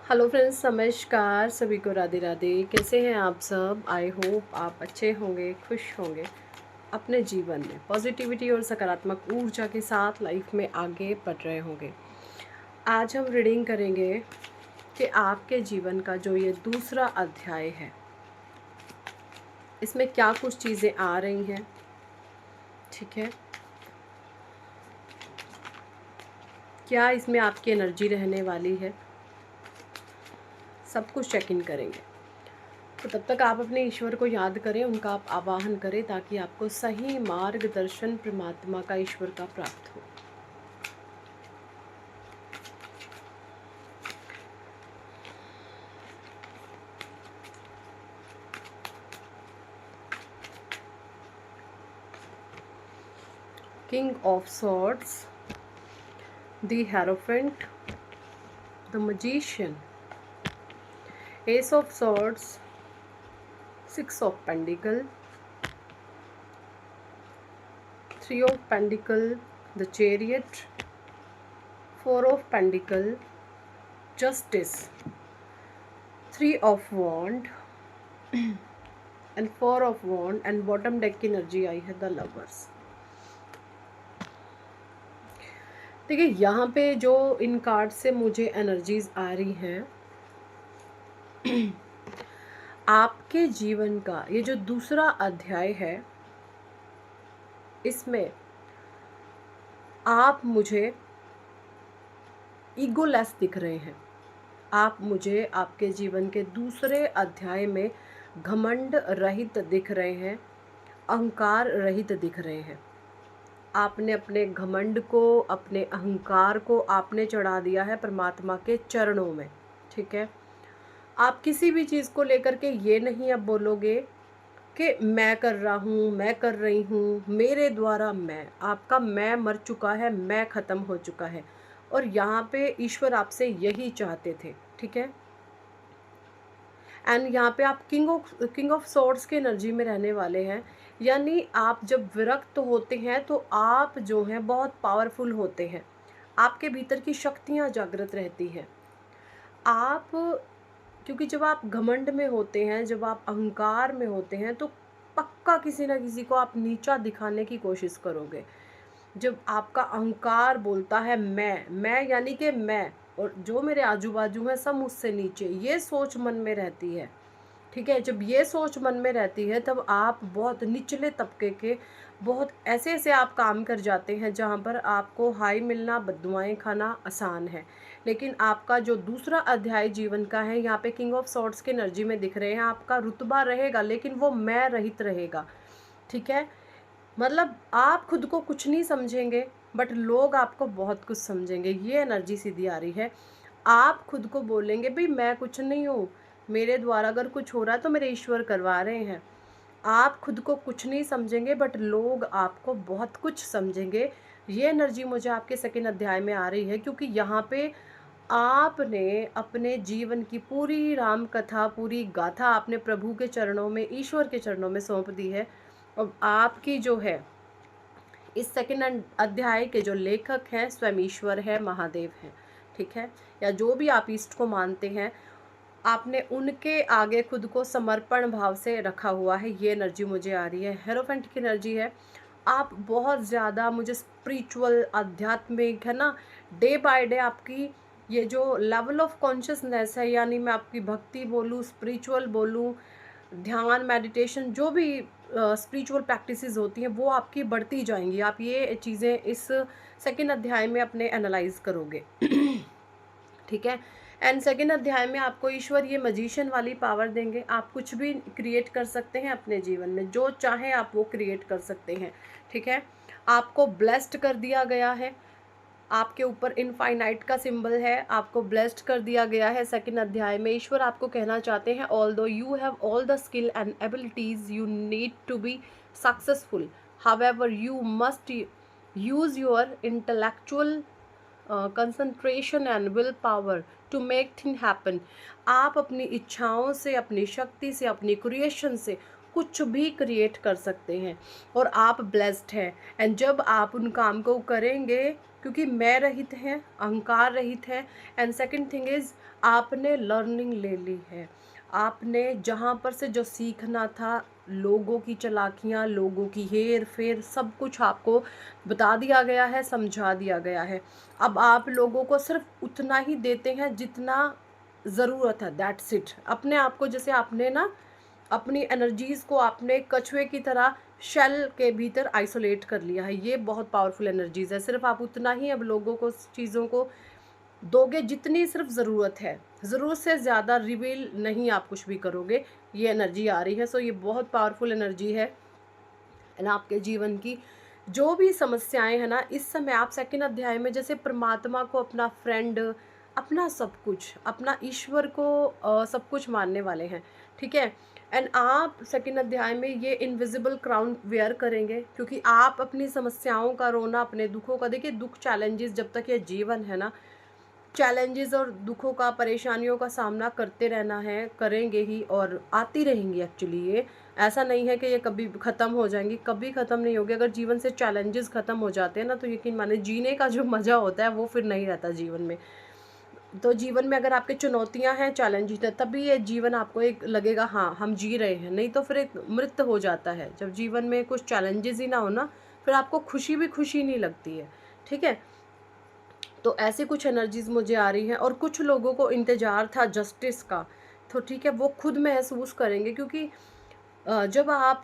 Hello friends, नमस्कार। सभी को राधे राधे। कैसे हैं आप सब? आई होप आप अच्छे होंगे, खुश होंगे, अपने जीवन में पॉजिटिविटी और सकारात्मक ऊर्जा के साथ लाइफ में आगे बढ़ रहे होंगे। आज हम रीडिंग करेंगे कि आपके जीवन का जो ये दूसरा अध्याय है, इसमें क्या कुछ चीज़ें आ रही हैं। ठीक है, क्या इसमें आपकी एनर्जी रहने वाली है, सब कुछ चेक इन करेंगे। तो तब तक आप अपने ईश्वर को याद करें, उनका आप आवाहन करें ताकि आपको सही मार्गदर्शन परमात्मा का, ईश्वर का प्राप्त हो। King of swords, the hierophant, the magician, ace of swords, six of pentacles, three of pentacles, the chariot, four of pentacles, justice, three of wands and four of wands and bottom deck की energy आई है the lovers. देखिए, यहाँ पे जो इन card से मुझे energies आ रही हैं, आपके जीवन का ये जो दूसरा अध्याय है, इसमें आप मुझे ईगोलेस दिख रहे हैं। आप मुझे आपके जीवन के दूसरे अध्याय में घमंड रहित दिख रहे हैं, अहंकार रहित दिख रहे हैं। आपने अपने घमंड को, अपने अहंकार को आपने चढ़ा दिया है परमात्मा के चरणों में। ठीक है, आप किसी भी चीज़ को लेकर के ये नहीं अब बोलोगे कि मैं कर रहा हूँ, मैं कर रही हूँ, मेरे द्वारा मैं। आपका मैं मर चुका है, मैं ख़त्म हो चुका है। और यहाँ पे ईश्वर आपसे यही चाहते थे। ठीक है, एंड यहाँ पे आप किंग ऑफ सॉर्ड्स की एनर्जी में रहने वाले हैं। यानी आप जब विरक्त होते हैं तो आप जो हैं बहुत पावरफुल होते हैं। आपके भीतर की शक्तियाँ जागृत रहती हैं। आप, क्योंकि जब आप घमंड में होते हैं, जब आप अहंकार में होते हैं, तो पक्का किसी ना किसी को आप नीचा दिखाने की कोशिश करोगे। जब आपका अहंकार बोलता है मैं यानी कि मैं, और जो मेरे आजू बाजू हैं सब मुझसे नीचे, ये सोच मन में रहती है। ठीक है, जब ये सोच मन में रहती है तब आप बहुत निचले तबके के, बहुत ऐसे ऐसे आप काम कर जाते हैं जहाँ पर आपको हाई मिलना, बद्दुआएं खाना आसान है। लेकिन आपका जो दूसरा अध्याय जीवन का है, यहाँ पे किंग ऑफ सॉर्ड्स की एनर्जी में दिख रहे हैं, आपका रुतबा रहेगा लेकिन वो मैं रहित रहेगा। ठीक है, मतलब आप खुद को कुछ नहीं समझेंगे बट लोग आपको बहुत कुछ समझेंगे। ये एनर्जी सीधी आ रही है। आप खुद को बोलेंगे भाई मैं कुछ नहीं हूँ, मेरे द्वारा अगर कुछ हो रहा है तो मेरे ईश्वर करवा रहे हैं। आप खुद को कुछ नहीं समझेंगे बट लोग आपको बहुत कुछ समझेंगे। ये एनर्जी मुझे आपके सेकंड अध्याय में आ रही है, क्योंकि यहाँ पे आपने अपने जीवन की पूरी राम कथा, पूरी गाथा आपने प्रभु के चरणों में, ईश्वर के चरणों में सौंप दी है। और आपकी जो है इस सेकंड अध्याय के जो लेखक हैं स्वयं ईश्वर है, महादेव हैं। ठीक है, या जो भी आप ईष्ट को मानते हैं, आपने उनके आगे खुद को समर्पण भाव से रखा हुआ है। ये एनर्जी मुझे आ रही है। हेरोफेंट की एनर्जी है। आप बहुत ज़्यादा मुझे स्पिरिचुअल, आध्यात्मिक है ना, डे बाय डे आपकी ये जो लेवल ऑफ कॉन्शियसनेस है, यानी मैं आपकी भक्ति बोलूँ, स्पिरिचुअल बोलूँ, ध्यान, मेडिटेशन, जो भी स्पिरिचुअल प्रैक्टिसेस होती हैं वो आपकी बढ़ती जाएंगी। आप ये चीज़ें इस सेकंड अध्याय में अपने एनालाइज करोगे। ठीक है, एंड सेकंड अध्याय में आपको ईश्वर ये मजिशियन वाली पावर देंगे। आप कुछ भी क्रिएट कर सकते हैं अपने जीवन में, जो चाहे आप वो क्रिएट कर सकते हैं। ठीक है, आपको ब्लेस्ड कर दिया गया है। आपके ऊपर इनफाइनाइट का सिंबल है, आपको ब्लेस्ड कर दिया गया है। सेकंड अध्याय में ईश्वर आपको कहना चाहते हैं, although you have all the skill and abilities you need to be successful, however you must use your intellectual concentration and will power to make thing happen. आप अपनी इच्छाओं से, अपनी शक्ति से, अपनी क्रिएशन से कुछ भी क्रिएट कर सकते हैं और आप ब्लेस्ड हैं। एंड जब आप उन काम को करेंगे, क्योंकि मैं रहित हैं, अहंकार रहित है, एंड सेकंड थिंग इज़ आपने लर्निंग ले ली है। आपने जहाँ पर से जो सीखना था, लोगों की चालाकियाँ, लोगों की हेर फेर, सब कुछ आपको बता दिया गया है, समझा दिया गया है। अब आप लोगों को सिर्फ उतना ही देते हैं जितना ज़रूरत है, दैट्स इट। अपने आप को जैसे आपने ना अपनी एनर्जीज़ को आपने कछुए की तरह शेल के भीतर आइसोलेट कर लिया है। ये बहुत पावरफुल एनर्जीज़ है। सिर्फ आप उतना ही अब लोगों को, चीज़ों को दोगे जितनी सिर्फ ज़रूरत है। ज़रूरत से ज़्यादा रिवील नहीं आप कुछ भी करोगे। ये एनर्जी आ रही है। सो ये बहुत पावरफुल एनर्जी है ना आपके जीवन की। जो भी समस्याएं हैं ना, इस समय आप सेकंड अध्याय में जैसे परमात्मा को अपना फ्रेंड, अपना सब कुछ, अपना ईश्वर को सब कुछ मानने वाले हैं, ठीक है। एंड आप सेकंड अध्याय में ये इनविजिबल क्राउन वेयर करेंगे, क्योंकि आप अपनी समस्याओं का रोना, अपने दुखों का, देखिए दुख चैलेंजेस, जब तक ये जीवन है ना, चैलेंजेस और दुखों का, परेशानियों का सामना करते रहना है, करेंगे ही और आती रहेंगी। एक्चुअली ये ऐसा नहीं है कि ये कभी ख़त्म हो जाएंगी, कभी ख़त्म नहीं होगी। अगर जीवन से चैलेंजेस ख़त्म हो जाते हैं ना, तो यकीन माने जीने का जो मज़ा होता है वो फिर नहीं रहता जीवन में। तो जीवन में अगर आपके चुनौतियां हैं, चैलेंजेस है, तभी ये जीवन आपको एक लगेगा हाँ हम जी रहे हैं, नहीं तो फिर एक मृत हो जाता है। जब जीवन में कुछ चैलेंजेस ही ना हो ना, फिर आपको खुशी भी खुशी नहीं लगती है, ठीक है। तो ऐसी कुछ एनर्जीज मुझे आ रही हैं। और कुछ लोगों को इंतज़ार था जस्टिस का, तो ठीक है, वो खुद महसूस करेंगे, क्योंकि जब आप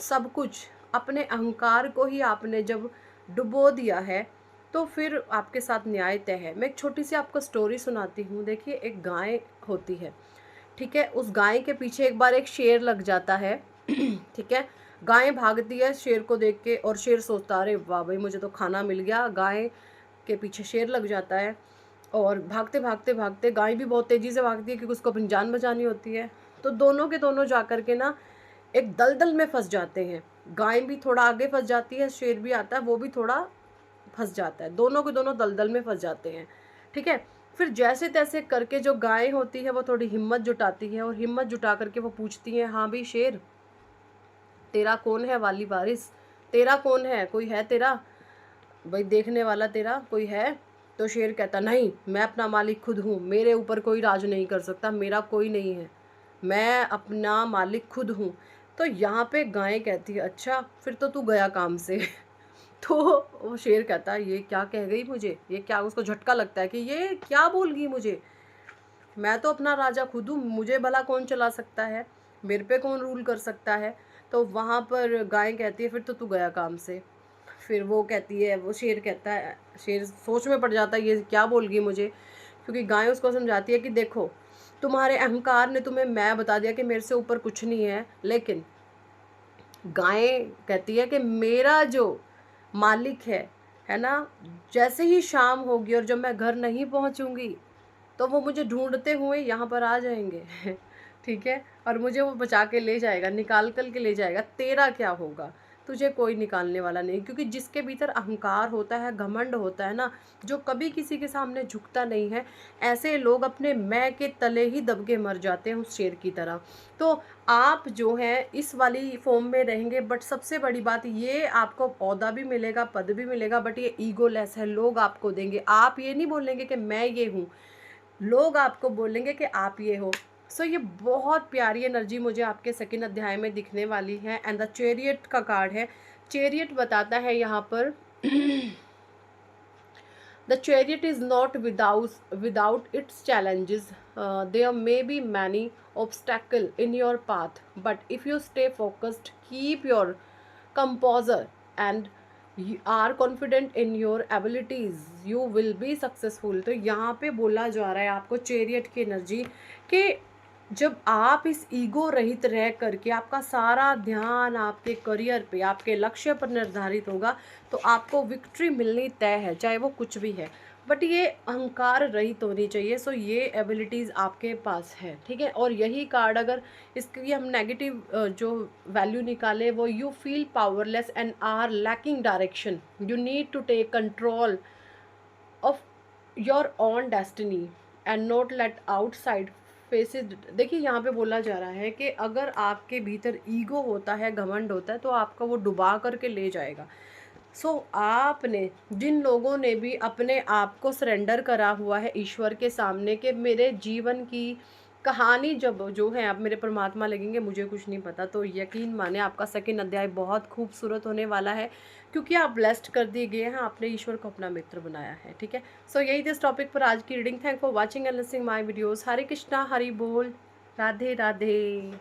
सब कुछ, अपने अहंकार को ही आपने जब डुबो दिया है, तो फिर आपके साथ न्याय तय है। मैं एक छोटी सी आपको स्टोरी सुनाती हूँ। देखिए, एक गाय होती है, ठीक है। उस गाय के पीछे एक बार एक शेर लग जाता है ठीक है। गाय भागती है शेर को देख के, और शेर सोचता अरे वाह भाई, मुझे तो खाना मिल गया। गाय के पीछे शेर लग जाता है, और भागते भागते भागते, गाय भी बहुत तेज़ी से भागती है क्योंकि उसको अपनी जान बचानी होती है। तो दोनों के दोनों जा कर के ना एक दलदल में फंस जाते हैं। गाय भी थोड़ा आगे फंस जाती है, शेर भी आता है, वो भी थोड़ा फंस जाता है, दोनों के दोनों दलदल में फंस जाते हैं, ठीक है। फिर जैसे तैसे करके जो गाय होती है वो थोड़ी हिम्मत जुटाती है, और हिम्मत जुटा करके वो पूछती है, हाँ भाई शेर, तेरा कौन है वाली वारिस, तेरा कौन है, कोई है तेरा भाई देखने वाला, तेरा कोई है। तो शेर कहता नहीं, मैं अपना मालिक खुद हूँ, मेरे ऊपर कोई राज नहीं कर सकता, मेरा कोई नहीं है, मैं अपना मालिक खुद हूँ। तो यहाँ पे गाय कहती है अच्छा फिर तो तू गया काम से तो वो शेर कहता है ये क्या कह गई मुझे, ये क्या, उसको झटका लगता है कि ये क्या बोल गई मुझे, मैं तो अपना राजा खुद हूँ, मुझे भला कौन चला सकता है, मेरे पे कौन रूल कर सकता है। तो वहाँ पर गाय कहती है फिर तो तू गया काम से। फिर वो कहती है, वो शेर कहता है, शेर सोच में पड़ जाता है ये क्या बोल गई मुझे, क्योंकि गाय उसको समझाती है कि देखो, तुम्हारे अहंकार ने तुम्हें मैं बता दिया कि मेरे से ऊपर कुछ नहीं है, लेकिन गाय कहती है कि मेरा जो मालिक है ना, जैसे ही शाम होगी और जब मैं घर नहीं पहुंचूंगी, तो वो मुझे ढूंढते हुए यहाँ पर आ जाएंगे ठीक है, और मुझे वो बचा के ले जाएगा, निकाल कर के ले जाएगा। तेरा क्या होगा, तुझे कोई निकालने वाला नहीं, क्योंकि जिसके भीतर अहंकार होता है, घमंड होता है ना, जो कभी किसी के सामने झुकता नहीं है, ऐसे लोग अपने मैं के तले ही दब के मर जाते हैं उस शेर की तरह। तो आप जो हैं इस वाली फॉर्म में रहेंगे, बट सबसे बड़ी बात ये, आपको ओहदा भी मिलेगा, पद भी मिलेगा, बट ये ईगोलेस है, लोग आपको देंगे, आप ये नहीं बोलेंगे कि मैं ये हूँ, लोग आपको बोलेंगे कि आप ये हो। सो ये बहुत प्यारी एनर्जी मुझे आपके सेकंड अध्याय में दिखने वाली है। एंड द चैरियट का कार्ड है। चैरियट बताता है यहाँ पर the chariot is not without its challenges, there may be many obstacle in your path, but if you stay focused, keep your composure, and you are confident in your abilities, you will be successful। तो यहाँ पे बोला जा रहा है आपको chariot की energy कि जब आप इस ईगो रहित रह करके आपका सारा ध्यान आपके करियर पे, आपके लक्ष्य पर निर्धारित होगा, तो आपको विक्ट्री मिलनी तय है, चाहे वो कुछ भी है। बट ये अहंकार रहित होनी चाहिए। सो ये एबिलिटीज़ आपके पास है, ठीक है। और यही कार्ड, अगर इसकी हम नेगेटिव जो वैल्यू निकाले, वो you feel powerless and are lacking direction, you need to take control of your own destiny and not let outside forces, देखिए यहाँ पे बोला जा रहा है कि अगर आपके भीतर ईगो होता है, घमंड होता है, तो आपका वो डुबा करके ले जाएगा। सो आपने, जिन लोगों ने भी अपने आप को सरेंडर करा हुआ है ईश्वर के सामने कि मेरे जीवन की कहानी जब जो है आप मेरे परमात्मा लगेंगे, मुझे कुछ नहीं पता, तो यकीन माने आपका सेकंड अध्याय बहुत खूबसूरत होने वाला है, क्योंकि आप ब्लेस्ड कर दिए गए हैं, आपने ईश्वर को अपना मित्र बनाया है। ठीक है, सो यही थी इस टॉपिक पर आज की reading. Thank for watching and listening my videos. Hare Krishna, Hari बोल, राधे राधे।